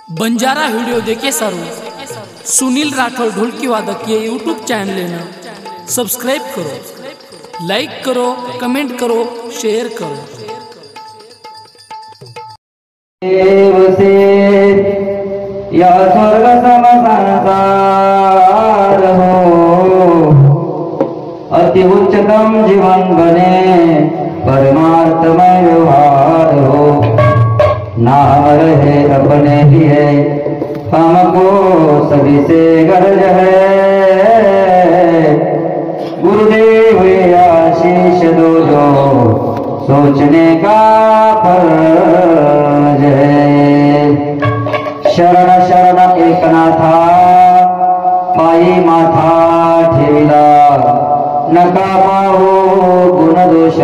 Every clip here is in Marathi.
बंजारा वीडियो देखे सारो सुनील राठौर ढोलकी वादक ये यूट्यूब चैनल है ना सब्सक्राइब करो, लाइक करो, कमेंट करो, शेयर करो। या स्वर्ग समसंसार हो, अति उच्चतम जीवन बने परमार्थमय व्यवहार हो। नाम रहे अपने लिए, हमको सभी से गर्ज है। गुरुदेव आशीष दो जो सोचने का फर्ज है। शरण शरण एकनाथा पायी माथा ठेविला, नका पाहू गुण दोष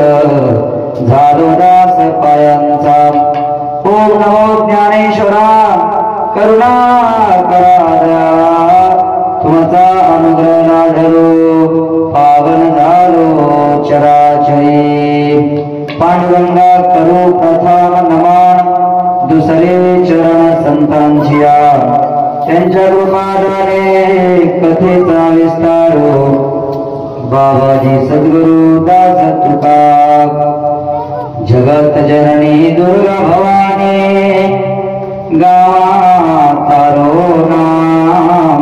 झालो दास पायांचा। ओम नमो ज्ञानेश्वरा करुणा करा, तुमचा अनुग्रह लाडलो पावन झालो चराचरी। पांडुरंगा करू प्रथम नमन, दुसरे चरण संतांचिया, त्यांच्या रूपाने कथेचा विस्तारो। बाबाजी सद्गुरु दास तुका, जगत जननी दुर्गा भवानी, गावा तारो नाम।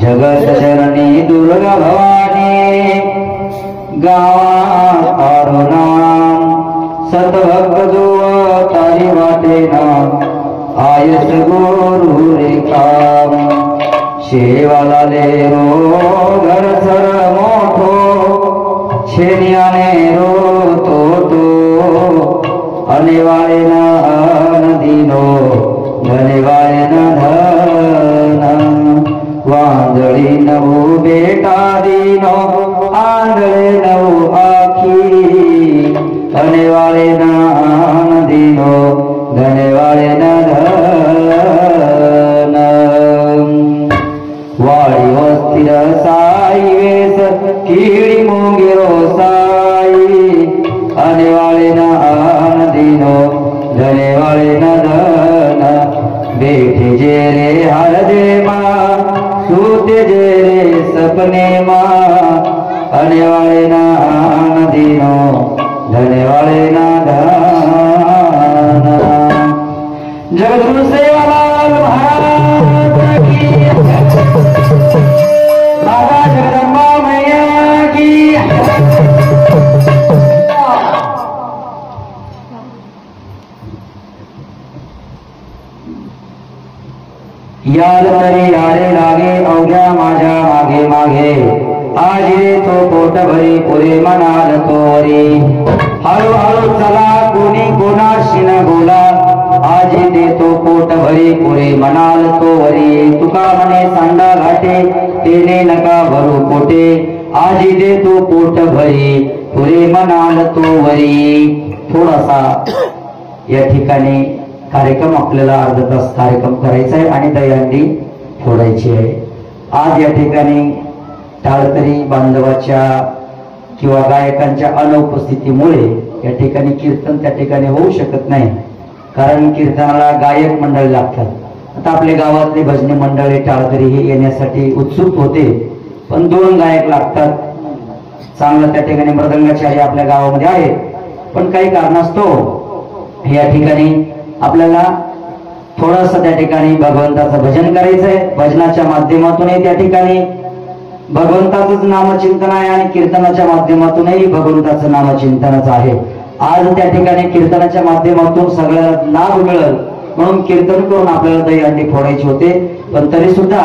जगत जननी दुर्गा भवानी, गावा तारो नाम। सतभक्त जो तारी वाटे ना, आयस गुरु रे काम। शेवाला ले रो घर सर मोठो, छेनियाने रो तो अनिवार्य न दिनो, धनिवार्य न धन। वांदळी नवो बेटा दिनो, आंधळे नवो आखी। अनिवार्य न दिनो, धनिवार्य न धन। वाडी वस्तिर साई वेस, कीडी मुंगिरो साई। अनिवार्य न दिनो, धनेवाळे न धन। बेटे जे रे हरदे मा, सूते जे रे सपने मा। अनिवार्य न दिनो, धनेवाळे न धन। जगद्गुरु सेवालाल महाराज की, माता जगदंबा मैया की। याद तरी यारे लागे अवघ्या माझ्या मागे मागे। आज तो पोट भरी पुरे मनाल तोरी। हळूहळू चला कोणी कोणाशी न बोला, आज तो पोट भरी पुरे मनाल तोवरी। तुका म्हणे सांडा घाटे, तेने नका भरू पोटे। आज तो पोट भरी पुरे मनाल तोवरी। थोडासा या ठिकाणी कार्यक्रम आपल्याला अर्धा तास कार्यक्रम करायचा आहे आणि दहीहंडी फोडायची आहे। आज या ठिकाणी टाळकरी बांधवाच्या किंवा गायकांच्या अनुपस्थितीमुळे या ठिकाणी कीर्तन त्या ठिकाणी होऊ शकत नाही, कारण कीर्तनाला गायक मंडळ लागतात। आता आपल्या गावातले भजनी मंडळे टाळकरी हे येण्यासाठी उत्सुक होते, पण 2 गायक लागतात। चांगलं त्या ठिकाणी मृदंगाचार्य आपल्या गावामध्ये आहे, पण काही कारणास्तव या ठिकाणी आपल्याला थोडंसं त्या ठिकाणी भगवंताचं भजन करायचंय। भजनाच्या माध्यमातूनही त्या ठिकाणी भगवंताचंच नामचिंतन आहे आणि कीर्तनाच्या माध्यमातूनही भगवंताचं नामचिंतनच आहे। आज त्या ठिकाणी कीर्तनाच्या माध्यमातून सगळ्याला लाभ मिळेल म्हणून कीर्तन करून आपल्याला दहीहंडी फोडायची होते, पण तरी सुद्धा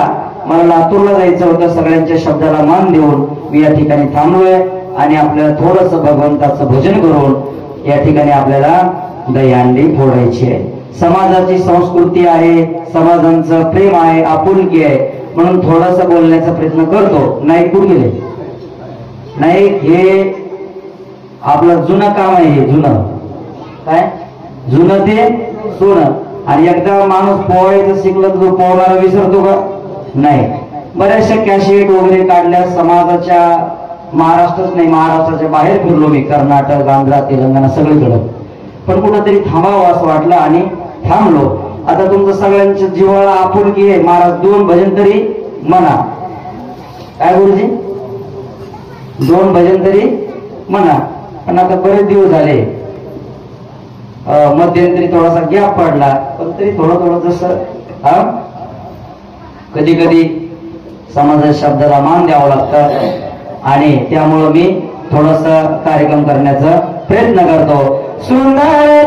मला लातूरला जायचं होतं। सगळ्यांच्या शब्दाला मान देऊन मी या ठिकाणी थांबलोय आणि आपल्याला थोडंसं भगवंताचं भजन करून या ठिकाणी आपल्याला दहीहंडी फोडायची आहे। समाजाची संस्कृती आहे, समाजांचं प्रेम आहे, आपुलकी आहे, म्हणून थोडंसं बोलण्याचा प्रयत्न करतो। नाही कुठे गेले नाही, हे आपलं जुनं काम आहे। हे जुनं काय, जुनं ते सोनं। आणि एकदा माणूस पोहायचं शिकलं तर तो पोहणारा विसरतो का? नाही। बऱ्याचशा कॅसेट वगैरे काढल्या समाजाच्या, महाराष्ट्रच नाही महाराष्ट्राच्या बाहेर फिरलो मी, कर्नाटक, आंध्र, तेलंगणा सगळीकडे, पण कुठेतरी थांबावं असं वाटलं आणि थांबलो। आता तुमचं सगळ्यांच्या जीवाला आपुलकी आहे. महाराज 2 भजन तरी म्हणा. काय गुरुजी? 2 भजन तरी म्हणा. पण आता बरेच दिवस झाले, मध्यंतरी थोडासा गॅप पडला, पण तरी थोडं जसं कधी कधी समाजाच्या शब्दाला मान द्यावं लागतं आणि त्यामुळं मी थोडस कार्यक्रम करण्याचा प्रयत्न करतो. सुंदर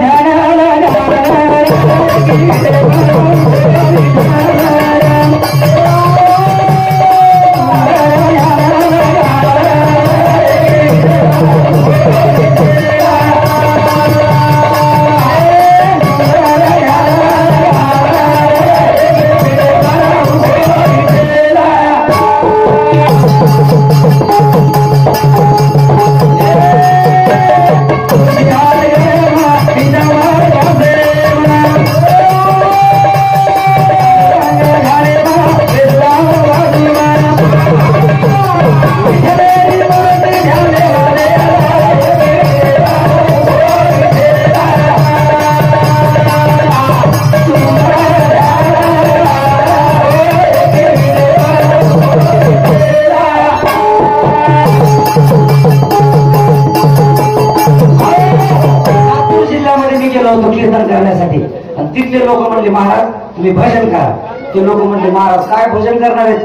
करण्यासाठी आणि तिथले लोक म्हणले महाराज तुम्ही भजन करा. ते लोक म्हणले महाराज काय भजन करणार आहेत?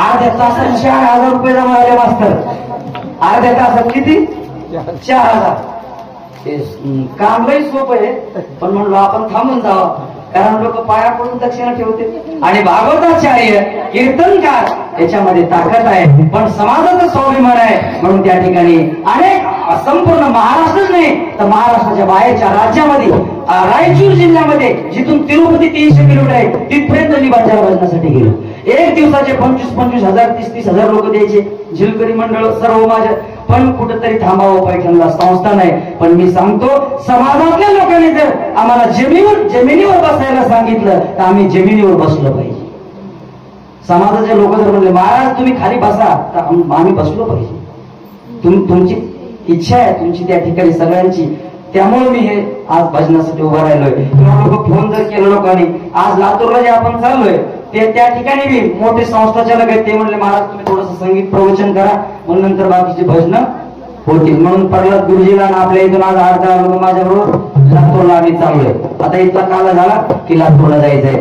अर्ध्या तासात 4000 रुपये जमा झाले मास्तर. अर्ध्या तासात किती? 4000. काम लई सोपं आहे, पण म्हणलो आपण थांबून जावं, कारण लोक पाया पडून दक्षिणा ठेवते. आणि भागवताचार्य कीर्तनकार याच्यामध्ये ताकद आहे, पण समाजाचा स्वाभिमान आहे. म्हणून त्या ठिकाणी अनेक संपूर्ण महाराष्ट्रच नाही तर महाराष्ट्राच्या बाहेरच्या राज्यामध्ये रायचूर जिल्ह्यामध्ये जिथून तिरुपती 300 किलोमीटर आहे तिथपर्यंत मी बंजारा भजनासाठी गेलो. एक दिवसाचे 25-25 हजार 30-30 हजार लोक द्यायचे, झिलकरी मंडळ सर्व माझ्या. पण कुठंतरी थांबावं, पैठणला संस्थान आहे. पण मी सांगतो समाजातल्या लोकांनी जर आम्हाला जमिनीवर बसायला सांगितलं तर आम्ही जमिनीवर बसलो पाहिजे. समाजाचे लोक जर म्हणले महाराज तुम्ही खाली बसा तर आम्ही बसलो पाहिजे. तुमची इच्छा आहे, तुमची त्या ठिकाणी सगळ्यांची. त्यामुळे मी हे आज भजनासाठी उभा राहिलोय. लोक फोन जर केलं लोकांनी, आज लातूरला जे आपण चाललोय ते त्या ठिकाणी बी मोठे संस्थाचालक आहेत, ते म्हणले महाराज तुम्ही थोडस संगीत प्रवचन करा, मग नंतर बाकीचे भजन होतील. म्हणून प्रल्हाद गुरुजीला आपल्या इथून आज 8-10 लोक माझ्याबरोबर लातूरला आम्ही चाललोय. आता इथला काला झाला की लातूरला जायचंय.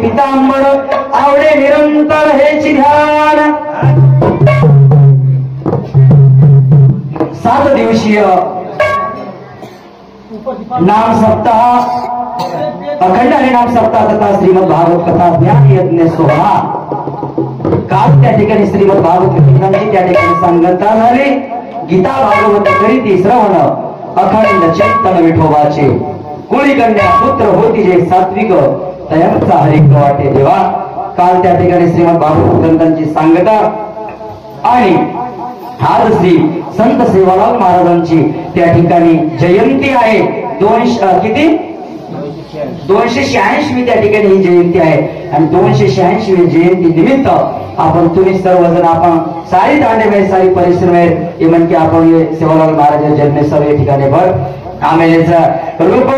पितांबर आवडे निरंतर हेची ध्यान. 7 दिवसीय नाम सप्ताह, अखंड हरिनाम सप्ताह तथा श्रीमद भागवत कथा ज्ञान यज्ञ सोहळा. काल त्या ठिकाणी श्रीमद भागवत कथांची त्या ठिकाणी सांगता झाली. गीता भागवत करीती श्रवण अखंड चिंतन विठोबाचे. कुळी कन्या पुत्र होती जे सात्विक तयांचा हरिक वाटे देवा. काल त्या ठिकाणी श्रीमद भागवत ग्रंथांची सांगता आणि आज श्री संत सेवालाल महाराजांची त्या ठिकाणी जयंती आहे. 286वी त्या ठिकाणी ही जयंती आहे आणि 286वी जयंती निमित्त आपण तुम्ही सर्वजण आपण सारी तांडे सारी परिश्रम हे म्हणजे आपण हे सेवालाल महाराज जन्मेश्वर या ठिकाणी भर आमेलेचा रूप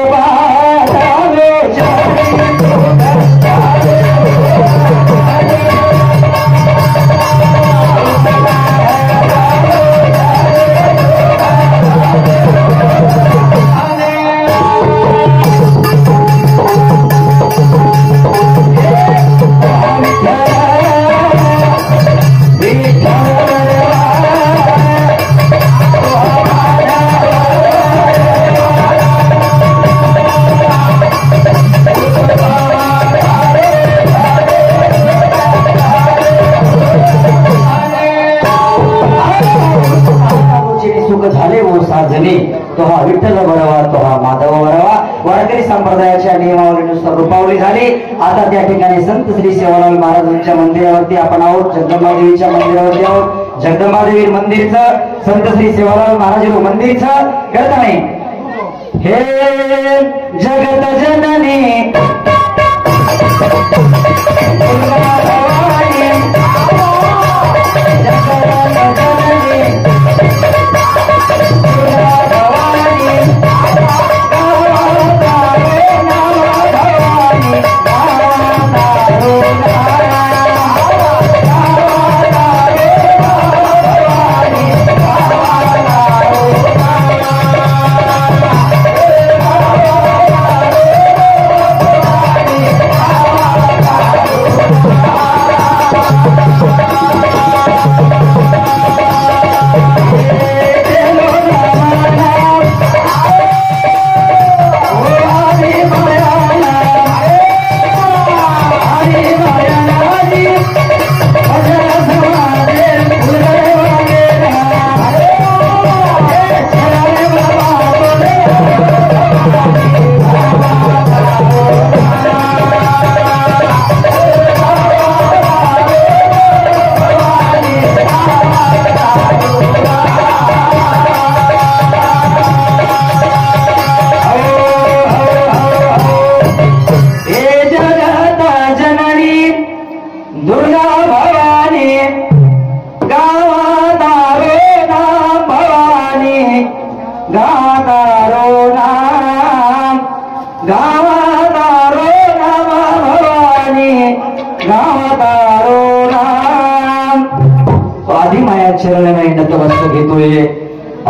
तो हा विठ्ठल बरोवा तो हा माधव बरोवा वारकरी संप्रदायाच्या नियमावलीनुसार रूपावली झाली. आता त्या ठिकाणी संत श्री सेवालाल महाराजांच्या मंदिरावरती आपण आहोत. जगदंबा देवीच्या मंदिरावरती आहोत. जगदंबा देवी मंदिरचं संत श्री सेवालाल महाराज मंदिरचं कळत नाही. हे जगत जननी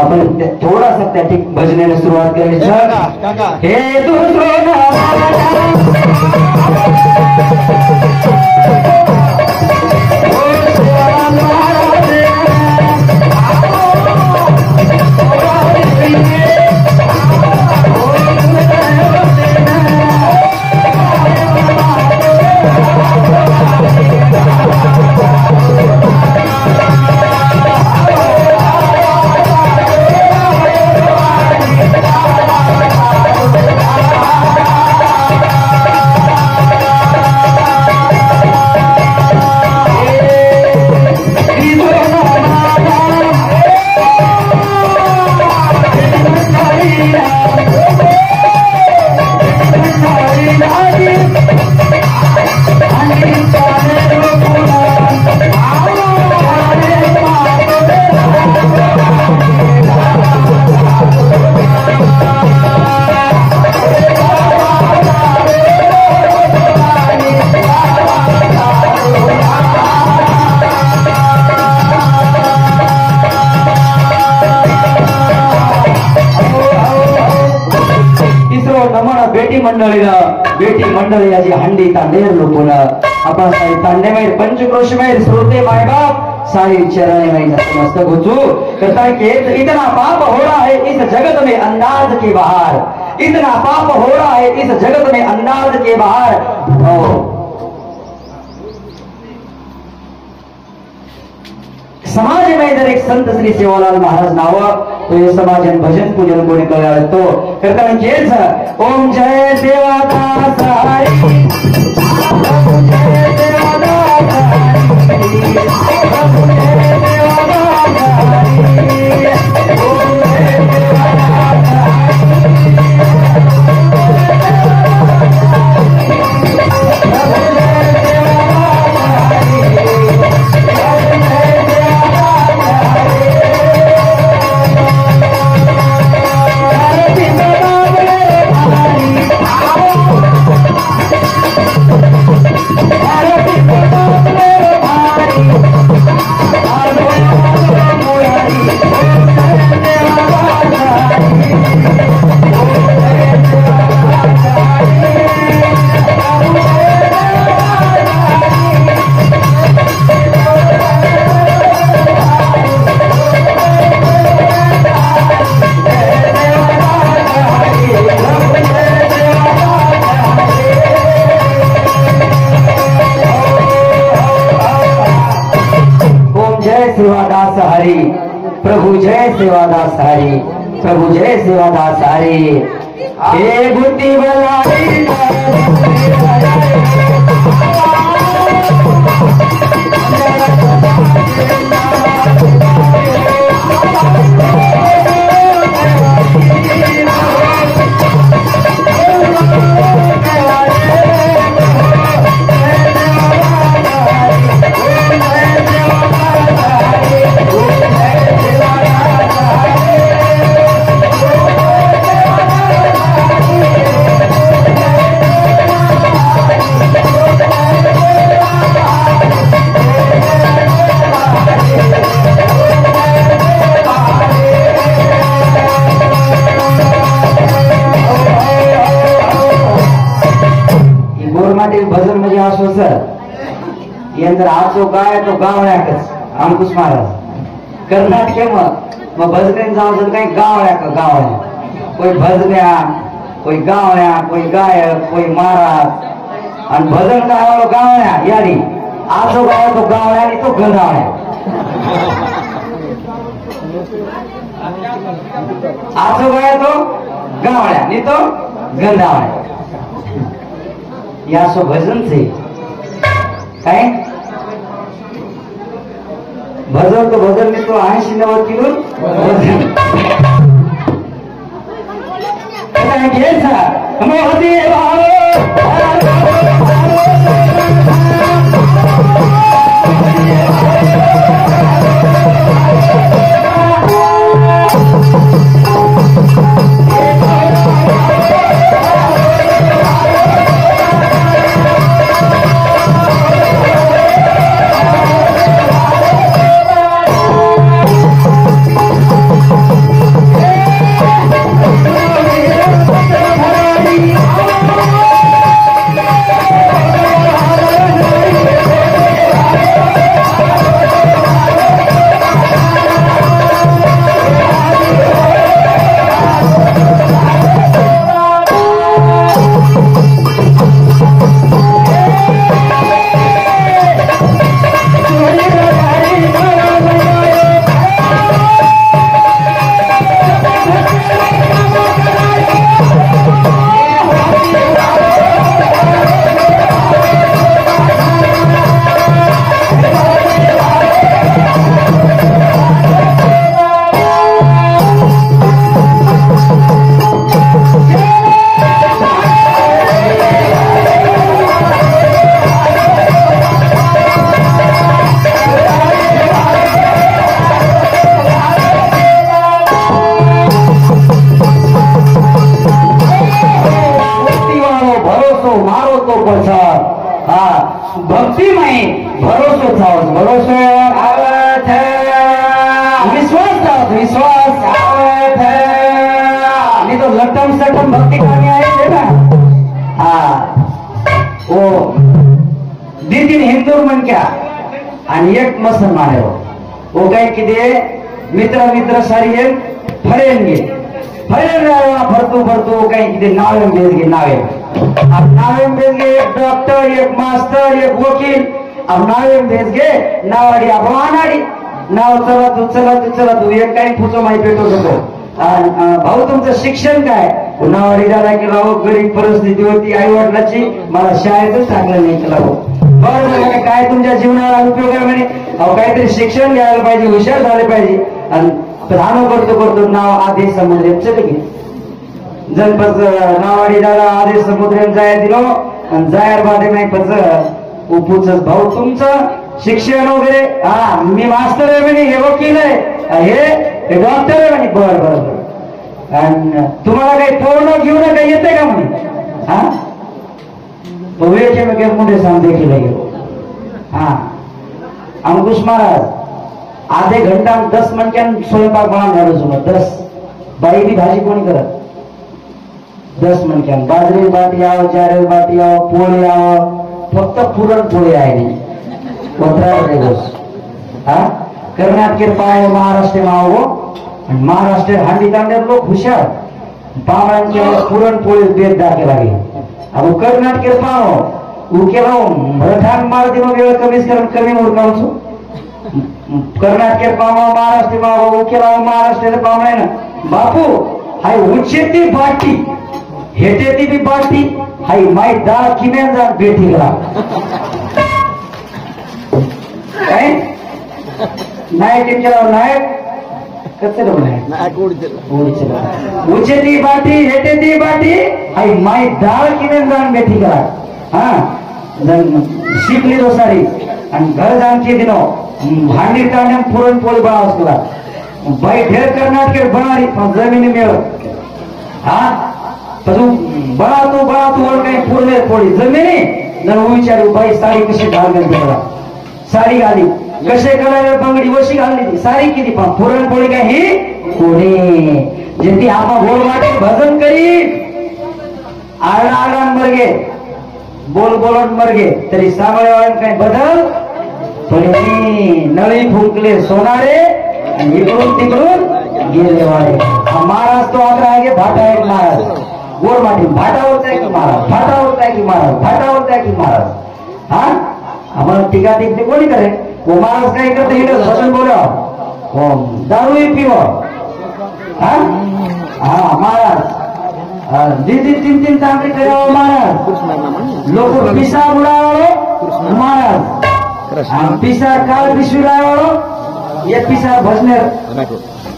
आपण थोडासा त्या ठिक भजनेने सुरुवात करायचं. हे दुसरं बेटी मंडळी याची हंडी तांडेर लोकून आपण सारी तांडेमेर पंचक्रोशमेर श्रोते मायबाप सारी चरण में नतमस्तक हो चू कहता है कि इतना पाप हो रहा है इस जगत में अंदाज के बाहर, इतना पाप हो रहा है इस जगत में अंदाज के बाहर। समाज में जर एक संत श्री सेवालाल महाराज नाव तो ये समाजन भजन पूजन कोणी कळालं तो करताना केच ओम जय देवादास हरी ओम जय देवादास सेवादास हरी, प्रभु जय सेवादास हरी, प्रभु जय सेवादास हरी। हे बुद्धि बलाई भजन म्हणजे असो सर यंत्र आजो गाय तो गावळ्याकच अंकुश महाराज कर्नाटके मग भजन जाऊ तर काही गावळ्या कोई भजन्या कोई गावळ्या कोई गायक कोई महाराज आणि भजन काय गावळ्या याडी आजो गाय तो गावळ्या आणि तो गंधावळ्या आजो गाय तो गावळ्या आणि तो गंधावळ्या या सो भजन से काय भजन तो भजन में तो 80-90 किलो भजन काय घ्यायचा हमें होती भक्तिमय भरोसा थावस भरोसा आवत विश्वास विश्वास आवत नहीं तो लटम सटम भक्ति करनी आहे ना वो दीदीन हिंदू मन क्या आणि एक मुसलमान आहे वो काय किती मित्र सारी एक फरेंगे भरतो काही किती नावे बेजगे नावे अब नावे बेजगे एक डॉक्टर एक मास्टर एक वकील अब नावे बेजगे नावाडी अभवानाडी नाव चला तू एक काही पुचो माहिती भेटतो होतो भाऊ तुमचं शिक्षण काय नावाडी दादा की राव गरीब परिस्थिती होती आई वडिलांची मला शाळेतच टाकलं नाही केला बरं काय तुमच्या जीवनाला उपयोग आहे म्हणे अहो काहीतरी शिक्षण घ्यायला पाहिजे हुशार झाले पाहिजे आणि रानो करतो नाव आदेश समुद्र चले की जनपद नावाडी दादा आदेश समुद्र जाय दिलो आणि जायर बादे नाही पच उपूच भाऊ तुमचं शिक्षण वगैरे मी मास्टर आहे म्हणे हे वकील आहे हे डॉक्टर आहे म्हणे बर आणि तुम्हाला काही पूर्ण घेऊन काही येते का म्हणे तो वेळचे वगैरे मोठे सांग देखील गेलो अंकुश महाराज आधे घंटा 10 मिनिटां स्वयंपाक बनवणार सोबत 10 बाई की भाजी कोणी करत 10 मिनिटां बाजरी बाटी आव चारेल बाटी आव पोळी आव फक्त पुरणपोळी आहे कर्नाटक पाय महाराष्ट्र माव आणि महाराष्ट्र हांडी तांड्यात लोक हुशार पावळ्यांच्या पुरणपोळी बेद दाखे लागे अब कर्नाटक पाव उकेला भरठांग मार दिन वेळ कमीच करून कमी उरकावचो कर्नाटक पामा महाराष्ट्र पामा उकेला महाराष्ट्र पामा ना बापू हाय उच्चेती बाटी हेटेती बी बाटी हाय माय दाळ किमेन जा बेटी गेला काय नायक टीमच्या नायक कसे लोक नायक उच्चेती बाटी हेटेती बाटी हाय माय दाळ किमेन जा बेटी गेला हा शिकली दो सारी आणि घर जाणची दिनो भांडी काढण्या पुरणपोळी बळा असला बाई ढेर कर्नाटक बनारी जमिनी मिळ हा तू बळा तू वर काही पुरले पोळी जमिनी जर विचारू बाई साडी कशी घालून दिला साडी घाली कसे करायला बांगडी वशी घालली ती साडी किती पण पुरणपोळी काय ही कोणी जे ती आपण गोड वाटे भजन करी आळा आळा मरगे बोल बोलून मरगे तरी सावळ्यावाळ्यात काही बदल थोडी नळी फुंकले सोनारे आणि इकडून तिकडून गेले वाळे महाराज तो आग्रा आहे भाटा एक महाराज गोड माटी भाटावरचा आहे की महाराज भाटावरचा आहे की महाराज भाटावरचा आहे की महाराज हा आम्हाला टीका टिकते कोणी करे वो महाराज काय करते हे भजन बोला दारू पिव हा महाराज दीदी तीन तीन तांबडी करावं महाराज लोक पिसा बुडावं महाराज पिसा काळ पिशवी लावावं एक पिसा भजनेर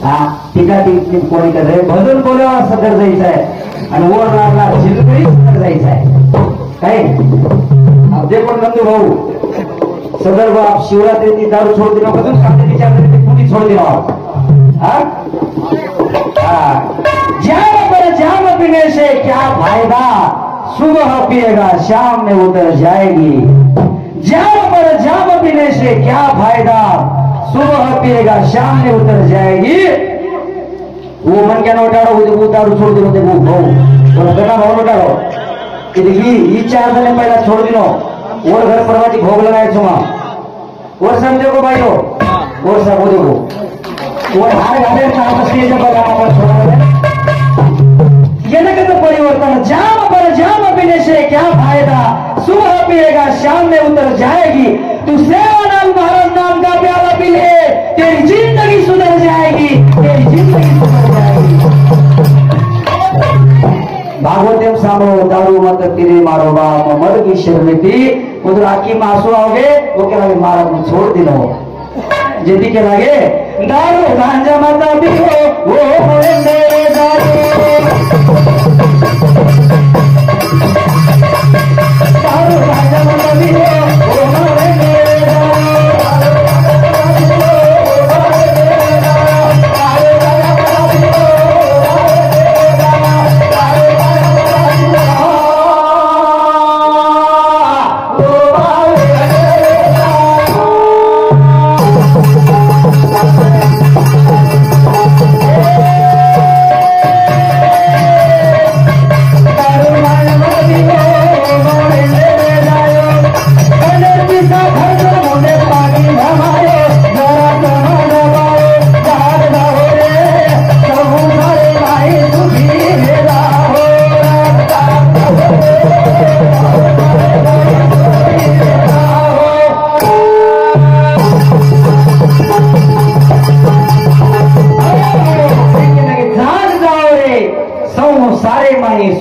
हा टीका टिकते कोणी करे भजन बोलावं सदर जायचं आहे आणि वर लागला झिलकडी सदर जायचं आहे काय ते पण नंदू भाऊ सदर बाप शिवरात्री दारू छोड दिला बघून सांगते तिच्या पुटी छोड दिला जाम पीने से क्या फायदा सुबह पिएगा शाम में उतर जाएगी जाम पीने से क्या फायदा सुबह पिएगा शाम में उतर जाएगी वो मन क्या नोटाड़ो वो दारू छोड़ दिनो वो भाऊ गटा भाऊ नोटाड़ो कि चार जने पहला छोड़ दिनो और घर परवाटी भोग लगाए छुआ और समझे को भाई और सब देखो और हार घाटे स्टेज पर छोड़ा परिवर्तन जाम पीने से क्या फायदा सुबह पिएगा शाम में उतर जाएगी तू सेवालाल महाराज नाम का प्याला पी ले तेरी जिंदगी सुधर जाएगी तेरी जिंदगी सुधर जाएगी भागवत सामो दारू मत किरे मारो बाप मद की शर्मिती उधर आखी में आंसू आओगे वो क्या लगे महाराज ने छोड़ दिनो जिंदगी के लगे दारू गांजा मत पियो वो मेरे दारू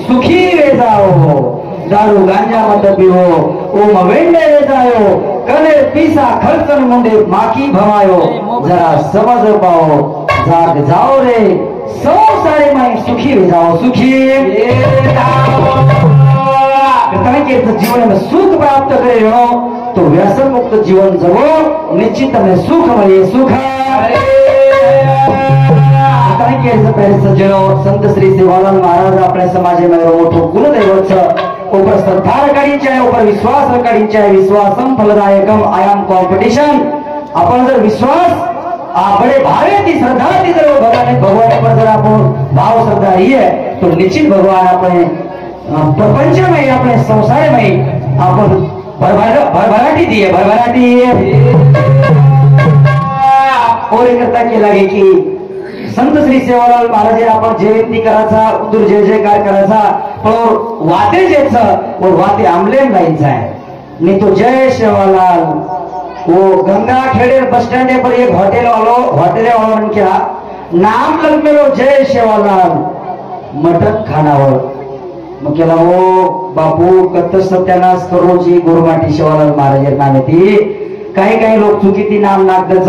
सुखी वे जाओ दारू गांजा मत पियो ओम वेंडे रे जायो कने पीसा खर्चन मुंडे माकी भवायो जरा समझ पाओ जाग जाओ रे सौ सारे माई सुखी वे जाओ सुखी के जीवन में सुख प्राप्त करे हो तो व्यसन मुक्त जीवन जगो निश्चित में सुख मिले सुख सज्जनो संत श्री सेवालाल महाराज अपने समाज में मोठो गुणदैवत ऊपर श्रद्धा रखाडीची आहे ऊपर विश्वास रखाडीची आहे विश्वासम फलदायकम आयाम कॉम्पिटिशन अपन जर विश्वास बड़े भावे की श्रद्धा थी जर भगवान पर जर आपण भाव श्रद्धा रही है तो निश्चित भगवान अपने प्रपंच में अपने संसार में अपन भरभराटी दी है भरभराटी और एक करता के लगे कि संत श्री सेवालाल महाराज आपण जयंती करायचा उदूर जय जयकार करायचा पण वाते जेच और वाते आमलेन लाईनचा आहे नहीं तो जय सेवालाल वो गंगा खेड़े बस स्टैंड पर एक होटल वालों ने क्या नाम लग मेलो जय शेवालाल मटन खानावर मग केला वो बापू कत्त सत्यानाश करोची गोरमाटी शेवालाल महाराज नाव ती काही लोक चुकीती नाम नागदाच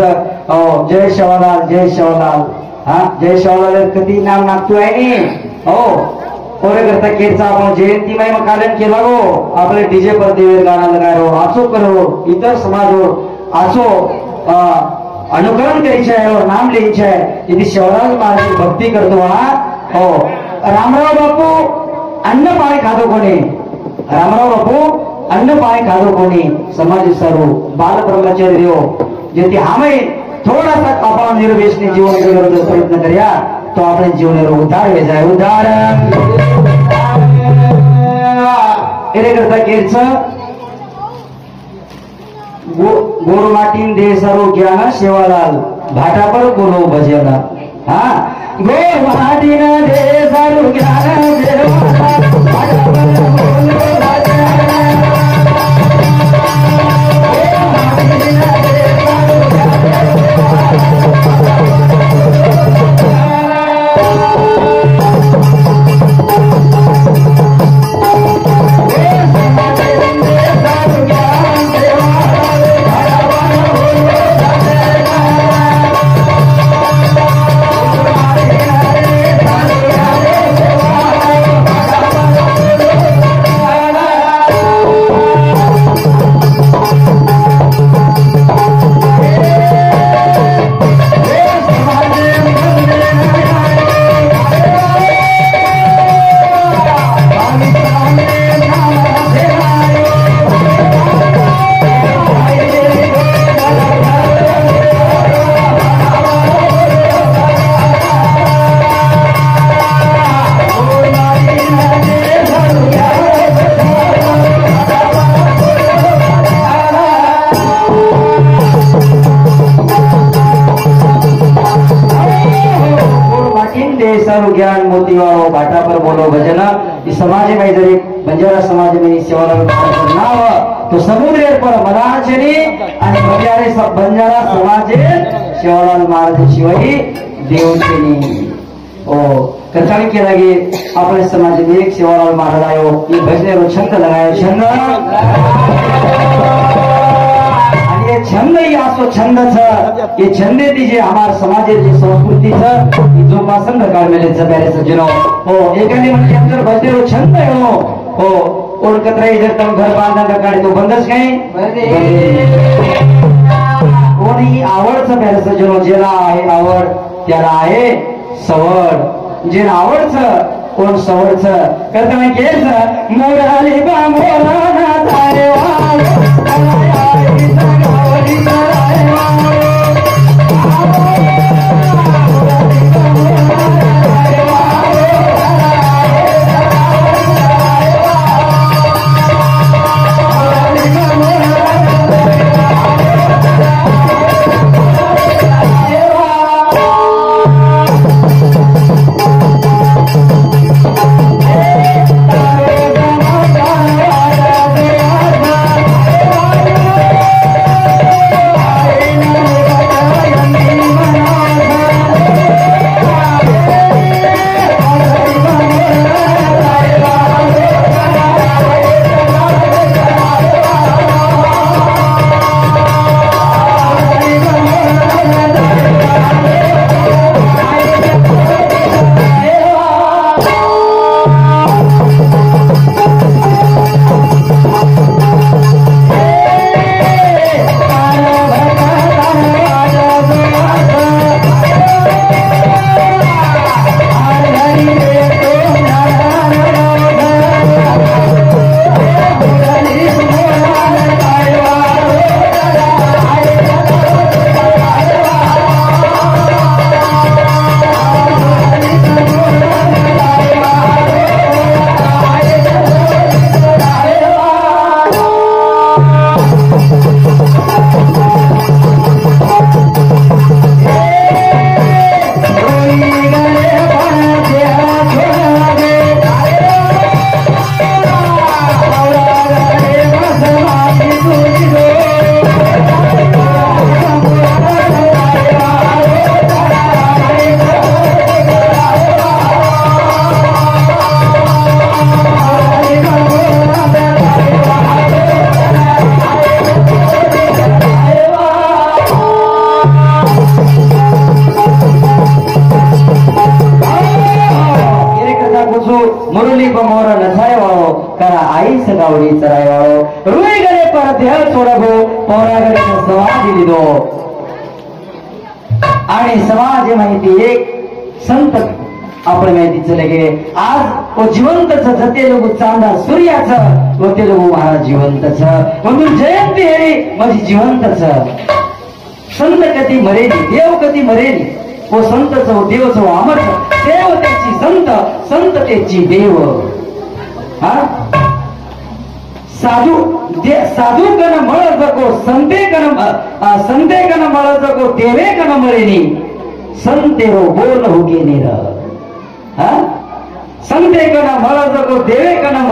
जय शेवालाल हा जय शेवालाल कधी नाम नागतो आहे नी हो कोरे करता केरचा आपण जयंती महिमा कालन केला गो आपले डीजे पर देवर गाणं लगायो आचो करो इतर समाज आचो अनुकरण करायचे आहे और नाम लिहायचे आहे यदि शेवराज महाराज भक्ती करतो हा हो रामराव बापू अन्न पाणी खातो कोणी रामराव बापू अन्न पाणी खातो कोणी समाज सर्व बाल ब्रह्मचारी देव जेथे आम्ही थोडासा आपण निर्वेशने जीवन जगण्याचा प्रयत्न करूया तो आपण जीवन उद्धार वे जाय उद्धार एरे करता केरच गोरमाटीन दे सर्व ज्ञान शेवालाल भाटा पर बोलो भजन हा गोरमाटीन दे सर्व ज्ञान शेवालाल भाटा पर बोलो भजन ज्ञान मोती वाळो भाटा पर बोलो भजन इस समाज में जर एक बंजारा समाज में शेवालाल नाव तो समुद्र पर मनाचरी आणि बंजारा समाज शेवालाल महाराज शिवाई देवचेनी ओ कथानी के लगे अपने समाज में एक शेवालाल महाराज आयो ये भजने रो छंद लगायो छंद ये छंद ही असो छंद ये छंदे दीजिए हमारे समाज की संस्कृति जोपासन काळ मेले प्यारे सज्जनो हो एखादी म्हणजे अंदर भजने रो छंद है हो और कतरा इधर तुम घर बांधना काढे तो बंदच काही कोणी आवडचं प्यारे सज्जनो ज्याला आहे आवड त्याला आहे सवड जे आवडचं कोण सवडचं करता नाही केस मोराली बा मोरा तारे आई सगावडी चरायवाळो रुई गडे परत ह्या सोडगो पोरागडे समाधी दिदो आणि समाज माहिती एक संत आपण माहिती चले गे आज वो जिवंतच जते लोक चांदा सूर्याचं व ते लोक महाराज जिवंतच म्हणून जयंती हेरी माझी जिवंतच संत कधी मरेली देव कधी मरेली वो संतच देवच अमर देव त्याची संत संत त्याची देव हा साधू कन मळ जको संते कन मळ जको देवे कन मरेनी संतेरो बोल हो गे निर संते कन मळ जको देवे कन